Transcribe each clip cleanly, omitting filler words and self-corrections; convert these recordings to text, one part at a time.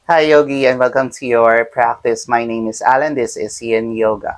Hi, Yogi, and welcome to your practice. My name is Alan. This is Yin Yoga.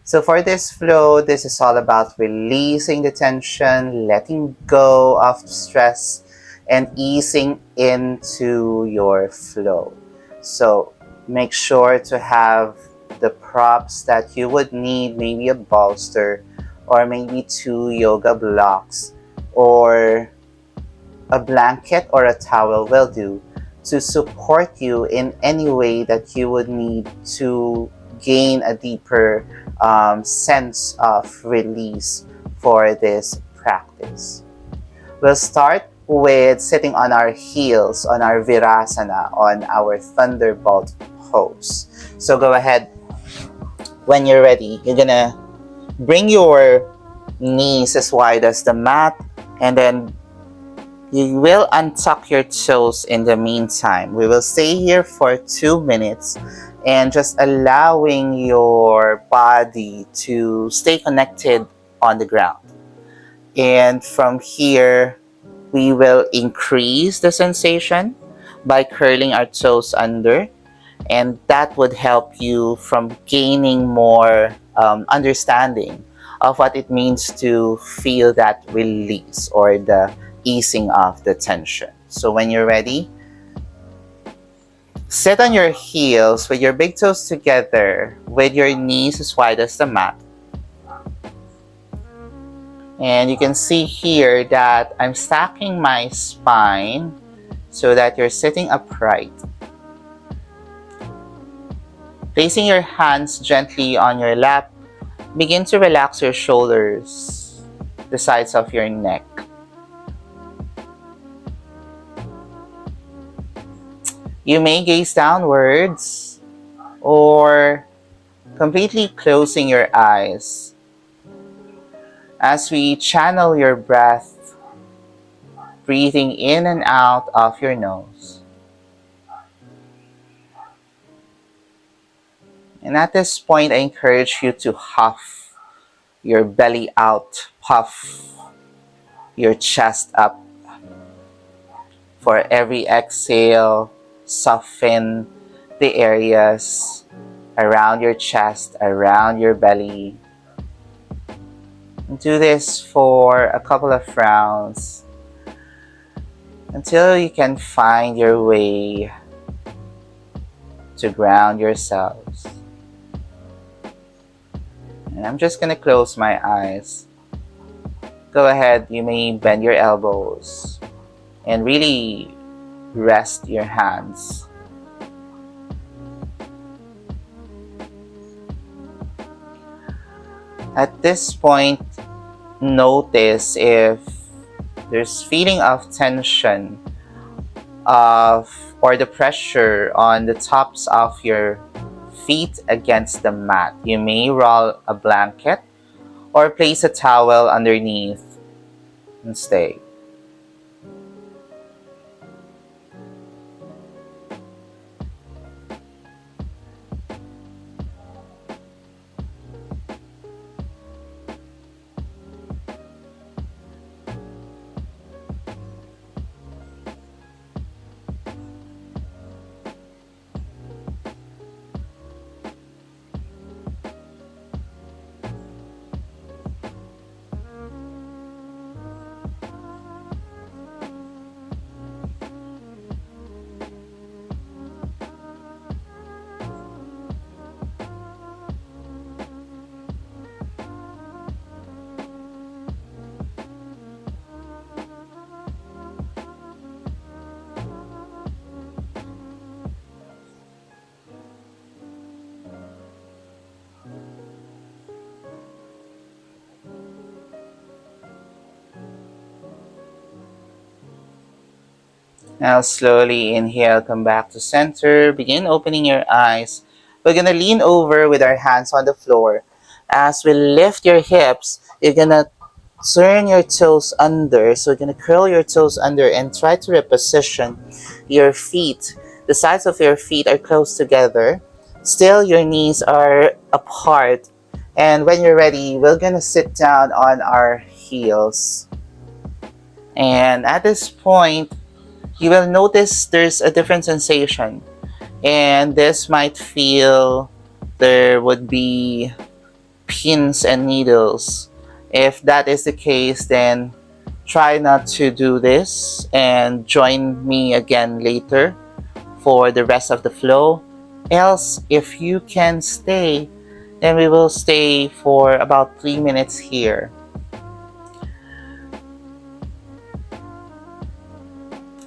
So, for this flow, this is all about releasing the tension, letting go of stress, and easing into your flow. So, make sure to have the props that you would need, maybe a bolster, or maybe two yoga blocks, or a blanket or a towel will do to support you in any way that you would need to gain a deeper sense of release for this practice. We'll start with sitting on our heels on our Virasana, on our Thunderbolt pose. So go ahead. When you're ready, you're gonna bring your knees as wide as the mat, and then you will untuck your toes in the meantime. We will stay here for 2 minutes and just allowing your body to stay connected on the ground. And from here, we will increase the sensation by curling our toes under, and that would help you from gaining more understanding of what it means to feel that release or the easing of the tension. So when you're ready, sit on your heels with your big toes together, with your knees as wide as the mat. And you can see here that I'm stacking my spine so that you're sitting upright. Placing your hands gently on your lap, begin to relax your shoulders, the sides of your neck. You may gaze downwards or completely closing your eyes as we channel your breath, breathing in and out of your nose. And at this point, I encourage you to huff your belly out, puff your chest up. For every exhale, soften the areas around your chest, around your belly. Do this for a couple of rounds until you can find your way to ground yourselves. And I'm just going to close my eyes. Go ahead, you may bend your elbows and really rest your hands. At this point, notice if there's feeling of tension or the pressure on the tops of your feet against the mat. You may roll a blanket or place a towel underneath and stay. Now slowly inhale, come back to center. Begin opening your eyes. We're gonna lean over with our hands on the floor. As we lift your hips, you're gonna turn your toes under. So you're gonna curl your toes under and try to reposition your feet. The sides of your feet are close together Still, your knees are apart. And when you're ready, we're gonna sit down on our heels. And at this point, you will notice there's a different sensation. And this might feel there would be pins and needles. If that is the case, then try not to do this and join me again later for the rest of the flow. Else, if you can stay, then we will stay for about 3 minutes here.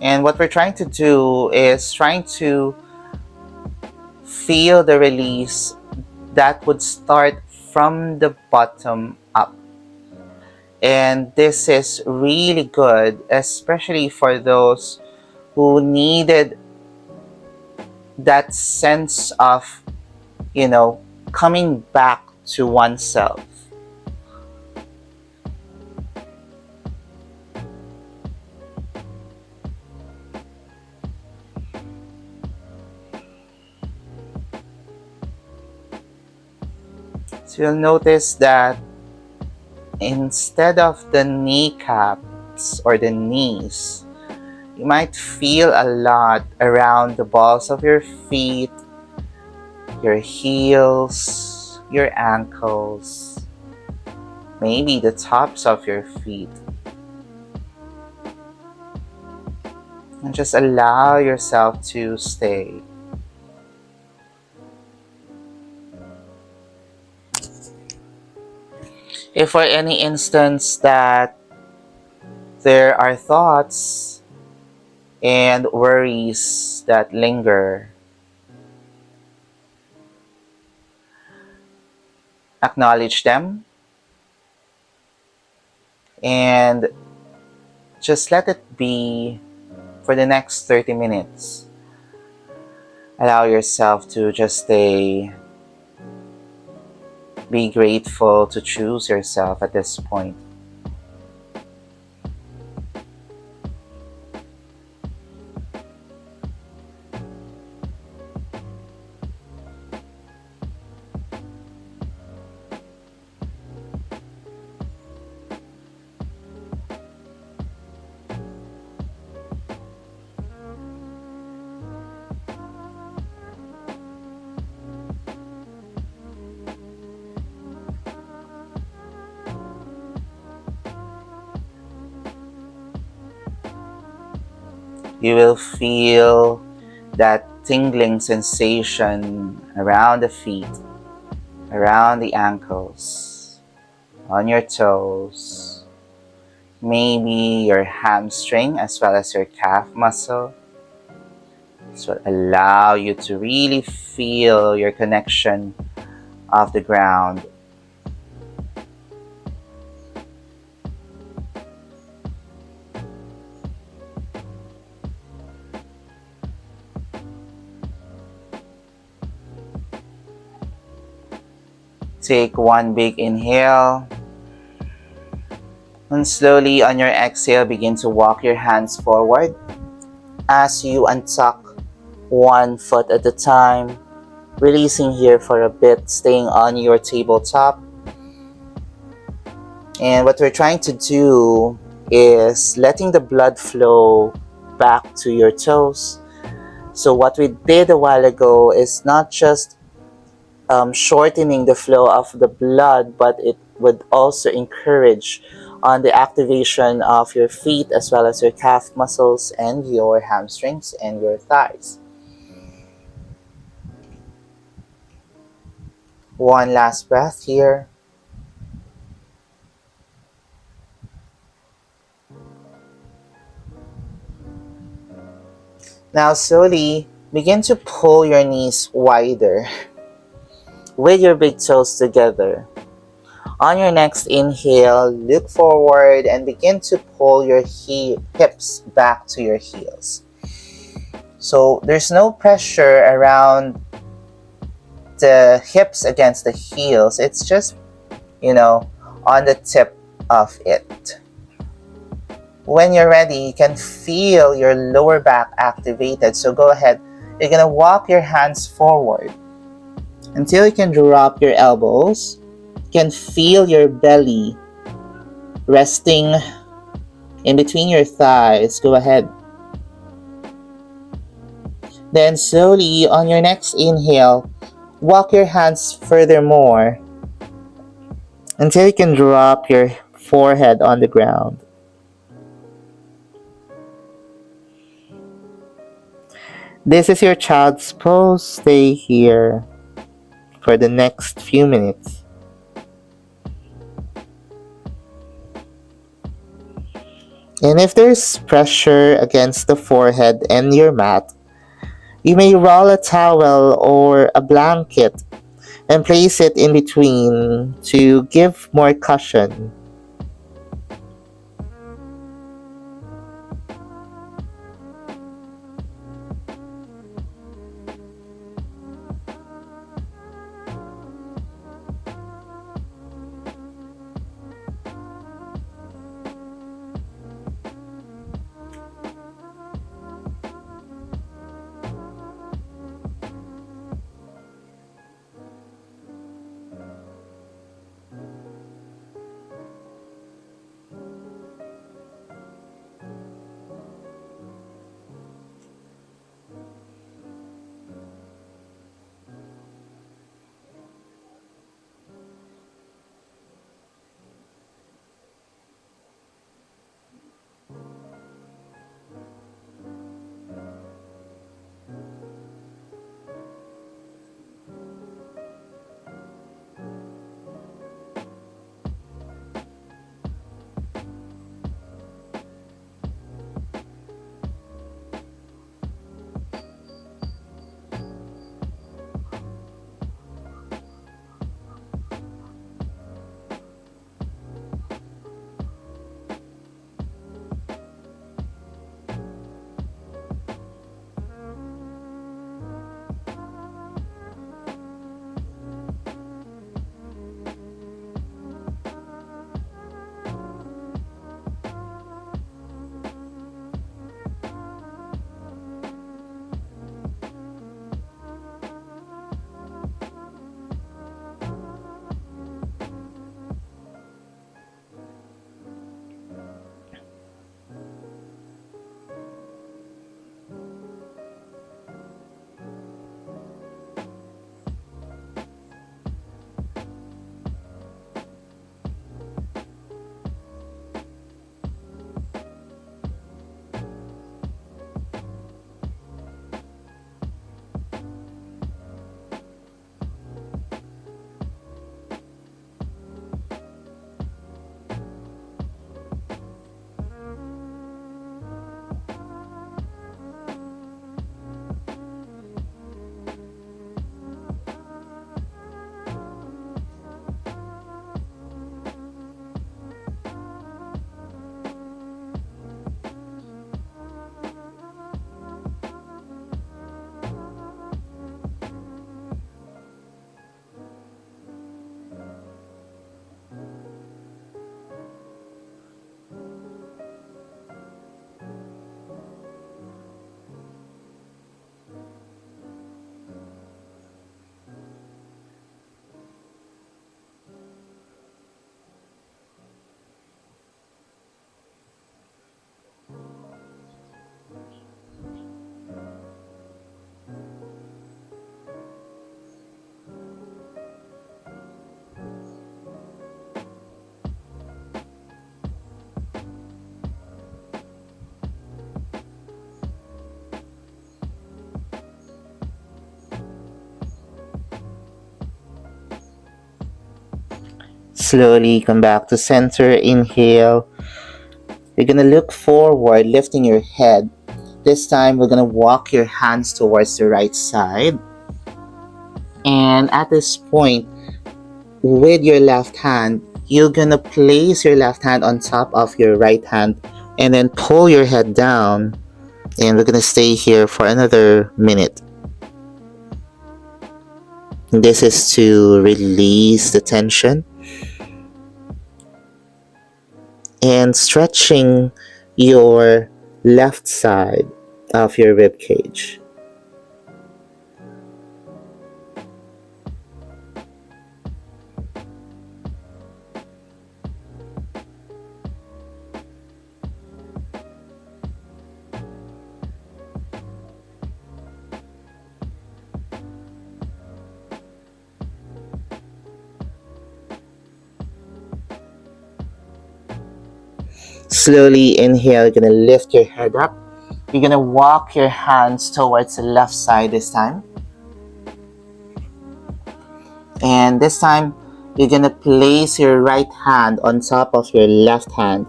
And what we're trying to do is trying to feel the release that would start from the bottom up. And this is really good, especially for those who needed that sense of, coming back to oneself. So you'll notice that instead of the kneecaps or the knees, you might feel a lot around the balls of your feet, your heels, your ankles, maybe the tops of your feet. And just allow yourself to stay. If for any instance that there are thoughts and worries that linger, acknowledge them and just let it be for the next 30 minutes. Allow yourself to just stay. Be grateful to choose yourself at this point. You will feel that tingling sensation around the feet, around the ankles, on your toes, maybe your hamstring as well as your calf muscle. This will allow you to really feel your connection of the ground. Take one big inhale. And slowly on your exhale, begin to walk your hands forward as you untuck one foot at a time, releasing here for a bit, staying on your tabletop. And what we're trying to do is letting the blood flow back to your toes. So what we did a while ago is not just shortening the flow of the blood, but it would also encourage on the activation of your feet as well as your calf muscles and your hamstrings and your thighs. One last breath here. Now slowly begin to pull your knees wider with your big toes together. On your next inhale, look forward and begin to pull your hips back to your heels. So there's no pressure around the hips against the heels. It's just, on the tip of it. When you're ready, you can feel your lower back activated. So go ahead. You're going to walk your hands forward. until you can drop your elbows. You can feel your belly resting in between your thighs. Go ahead. Then slowly on your next inhale, walk your hands furthermore until you can drop your forehead on the ground. This is your child's pose. Stay here for the next few minutes. And if there's pressure against the forehead and your mat, you may roll a towel or a blanket and place it in between to give more cushion. Slowly come back to center. Inhale. You're gonna look forward, lifting your head. This time, we're gonna walk your hands towards the right side. And at this point, with your left hand, you're gonna place your left hand on top of your right hand and then pull your head down. And we're gonna stay here for another minute. This is to release the tension and stretching your left side of your rib cage. Slowly inhale, you're gonna lift your head up. You're gonna walk your hands towards the left side this time. And this time, you're gonna place your right hand on top of your left hand.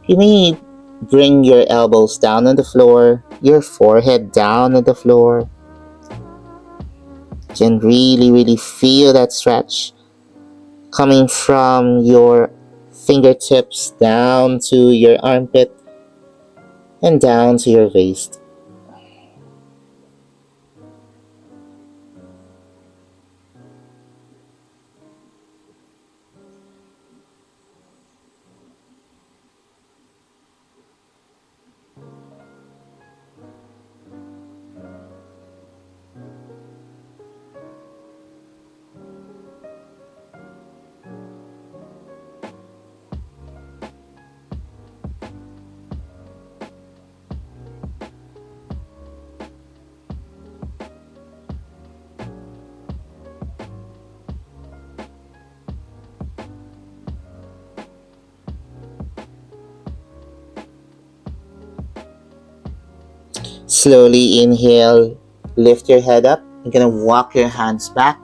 You may bring your elbows down on the floor, your forehead down on the floor. You can really feel that stretch coming from your fingertips down to your armpit and down to your waist. Slowly inhale, lift your head up. You're gonna walk your hands back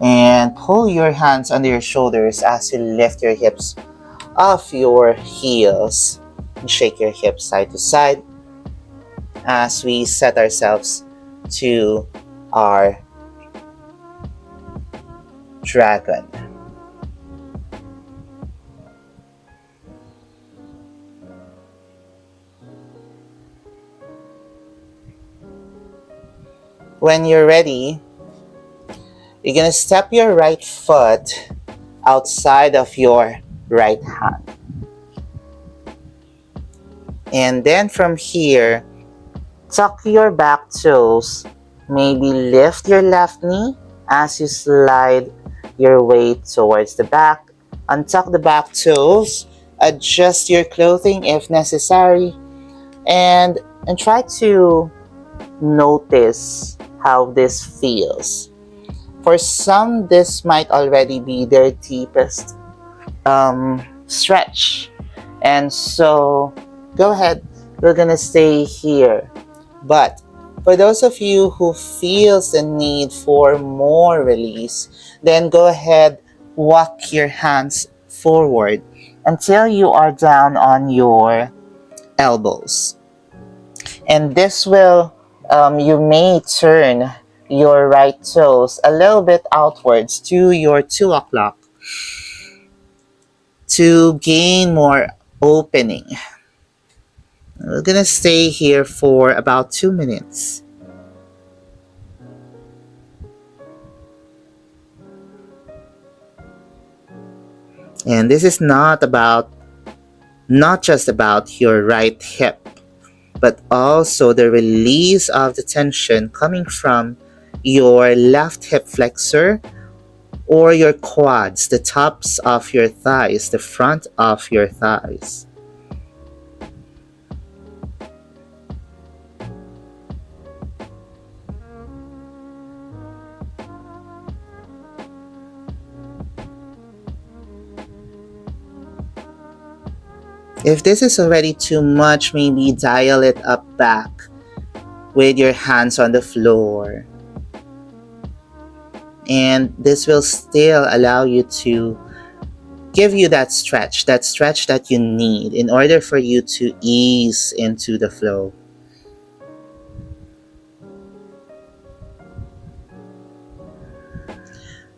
and pull your hands under your shoulders as you lift your hips off your heels. And shake your hips side to side as we set ourselves to our dragon. When you're ready, you're gonna step your right foot outside of your right hand. And then from here, tuck your back toes. Maybe lift your left knee as you slide your weight towards the back. Untuck the back toes. Adjust your clothing if necessary. And try to notice how this feels. For some, this might already be their deepest stretch. And so, go ahead. We're gonna stay here. But for those of you who feels the need for more release, then go ahead, walk your hands forward until you are down on your elbows. And this will, you may turn your right toes a little bit outwards to your 2 o'clock to gain more opening. We're gonna stay here for about 2 minutes. And this is not just about your right hip, but also the release of the tension coming from your left hip flexor or your quads, the tops of your thighs, the front of your thighs. If this is already too much, maybe dial it up back with your hands on the floor. And this will still allow you to give you that stretch that you need in order for you to ease into the flow.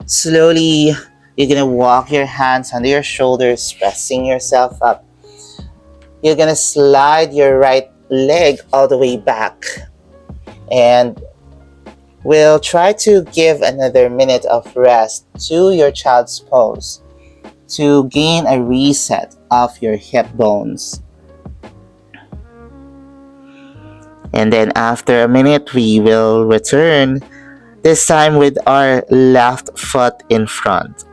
Slowly, you're gonna walk your hands under your shoulders, pressing yourself up. You're gonna slide your right leg all the way back. And we'll try to give another minute of rest to your child's pose to gain a reset of your hip bones. And then after a minute, we will return, this time with our left foot in front.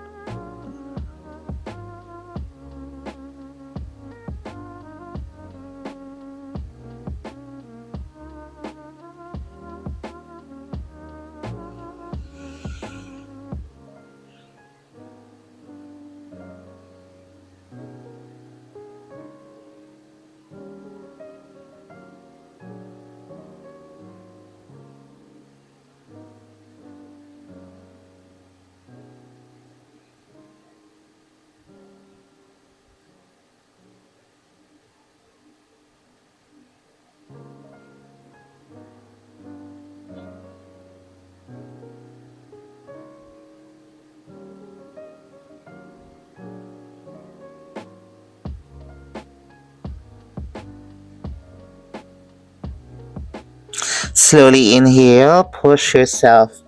Slowly inhale, push yourself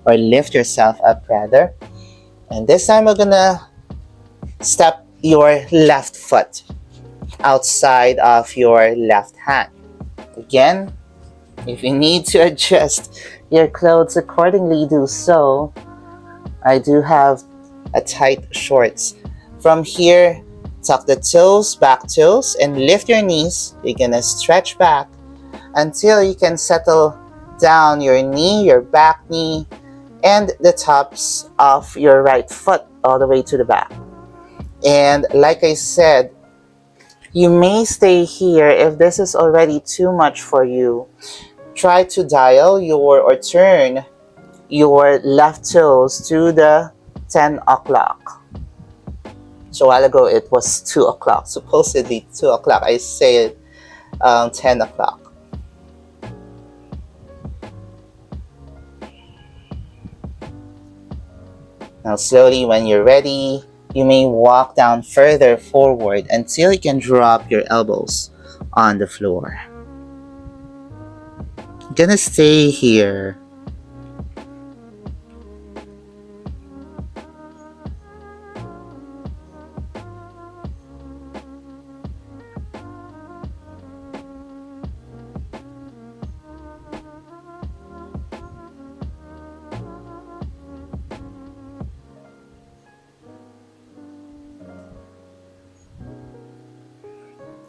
or lift yourself up rather. And this time we're gonna step your left foot outside of your left hand. Again, if you need to adjust your clothes accordingly, do so. I do have a tight shorts. From here, tuck the toes, back toes, and lift your knees. You're gonna stretch back until you can settle down your knee, your back knee, and the tops of your right foot all the way to the back. And like I said, you may stay here if this is already too much for you. Try to dial or turn your left toes to the 10 o'clock. So a while ago it was 2 o'clock, supposedly 2 o'clock. I said 10 o'clock. Now slowly, when you're ready, you may walk down further forward until you can drop your elbows on the floor. I'm gonna stay here.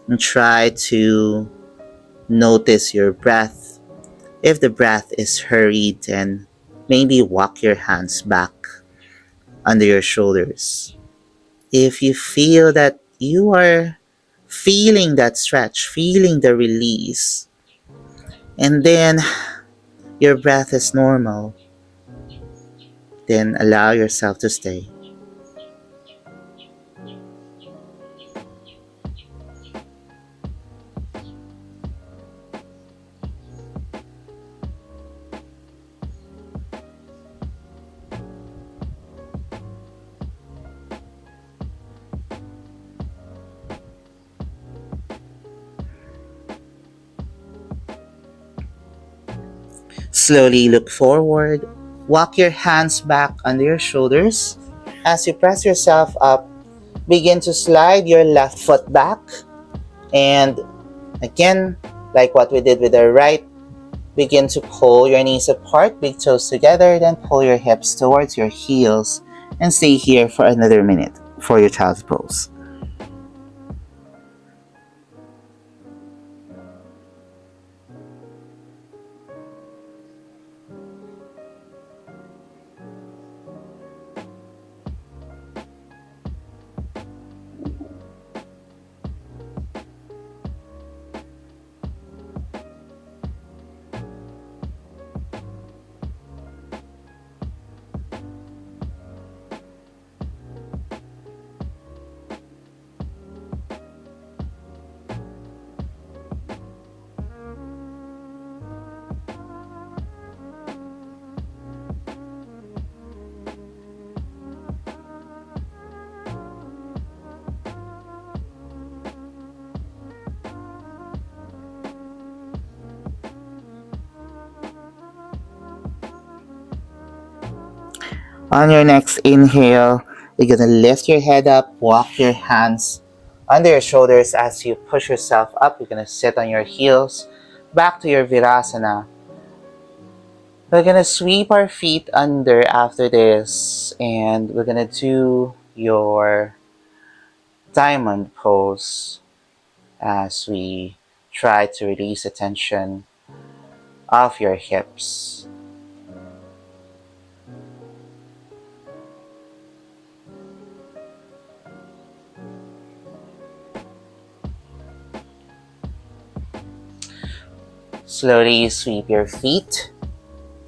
And try to notice your breath. If the breath is hurried, then maybe walk your hands back under your shoulders. If you feel that you are feeling that stretch, feeling the release, and then your breath is normal, then allow yourself to stay. Slowly look forward. Walk your hands back under your shoulders. As you press yourself up, begin to slide your left foot back. And again, like what we did with the right, begin to pull your knees apart, big toes together, then pull your hips towards your heels and stay here for another minute for your child's pose. On your next inhale, you're gonna lift your head up, walk your hands under your shoulders as you push yourself up. You're gonna sit on your heels, back to your Virasana. We're gonna sweep our feet under after this, and we're gonna do your diamond pose as we try to release the tension of your hips. Slowly sweep your feet,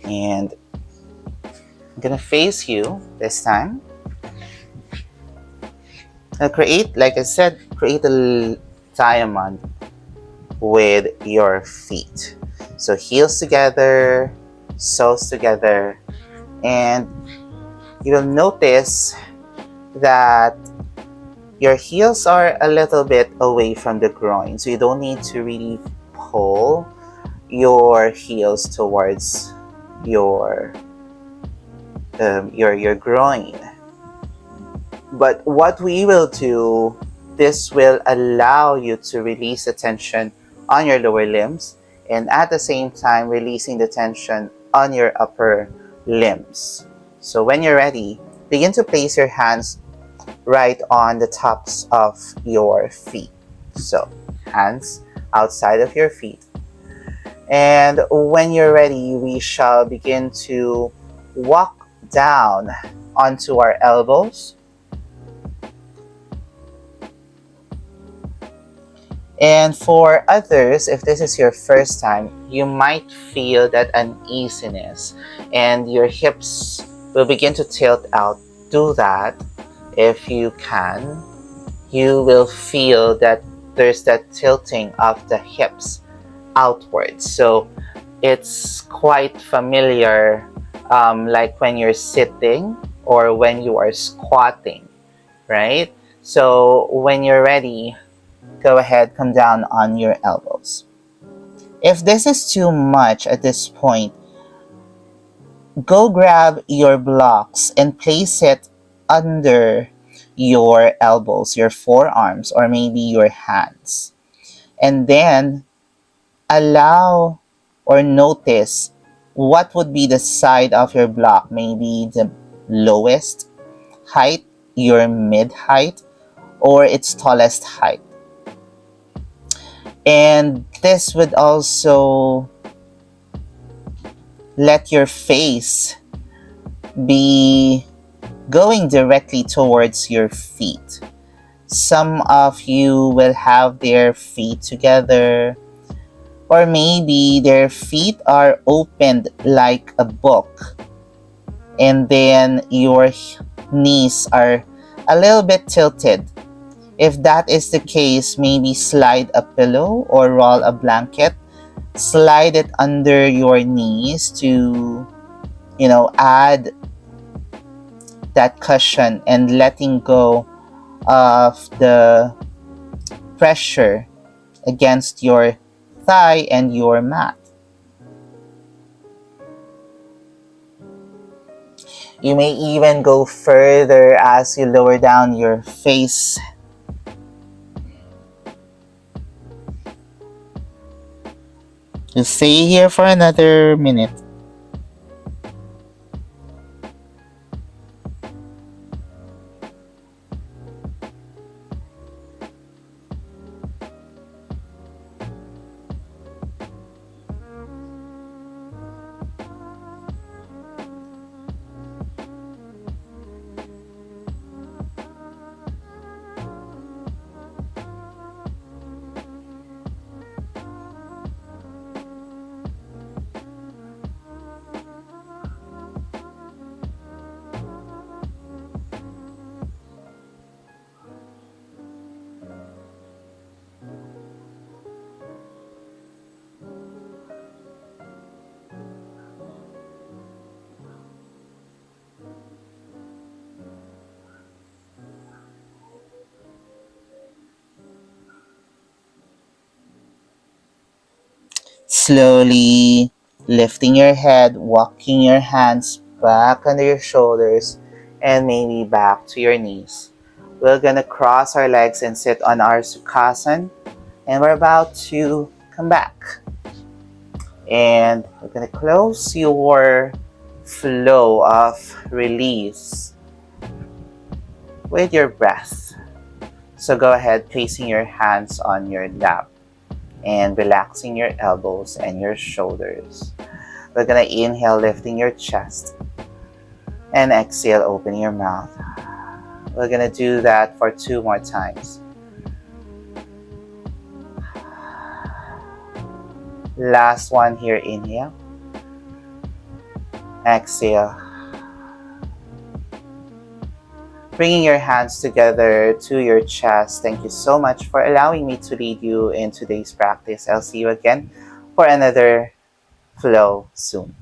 and I'm gonna face you this time. Now create, like I said, create a diamond with your feet. So heels together, soles together, and you will notice that your heels are a little bit away from the groin, so you don't need to really pull your heels towards your groin. But what we will do, this will allow you to release the tension on your lower limbs and at the same time releasing the tension on your upper limbs. So when you're ready, begin to place your hands right on the tops of your feet. So hands outside of your feet. And when you're ready, we shall begin to walk down onto our elbows. And for others, if this is your first time, you might feel that uneasiness and your hips will begin to tilt out. Do that if you can. You will feel that there's that tilting of the hips outwards. So it's quite familiar, like when you're sitting or when you are squatting, right? So when you're ready, go ahead, come down on your elbows. If this is too much at this point, go grab your blocks and place it under your elbows, your forearms, or maybe your hands. And then allow or notice what would be the side of your block, maybe the lowest height, your mid height, or its tallest height. And this would also let your face be going directly towards your feet. Some of you will have their feet together, or maybe their feet are opened like a book, and then your knees are a little bit tilted. If that is the case, maybe slide a pillow or roll a blanket, slide it under your knees to, add that cushion and letting go of the pressure against your thigh and your mat. You may even go further as you lower down your face. Just stay here for another minute. Slowly lifting your head, walking your hands back under your shoulders and maybe back to your knees. We're gonna cross our legs and sit on our Sukhasana, and we're about to come back. And we're gonna close your flow of release with your breath. So go ahead, placing your hands on your lap and relaxing your elbows and your shoulders. We're gonna inhale, lifting your chest, and exhale, opening your mouth. We're gonna do that for 2 more times. Last one here, inhale, exhale. Bringing your hands together to your chest. Thank you so much for allowing me to lead you in today's practice. I'll see you again for another flow soon.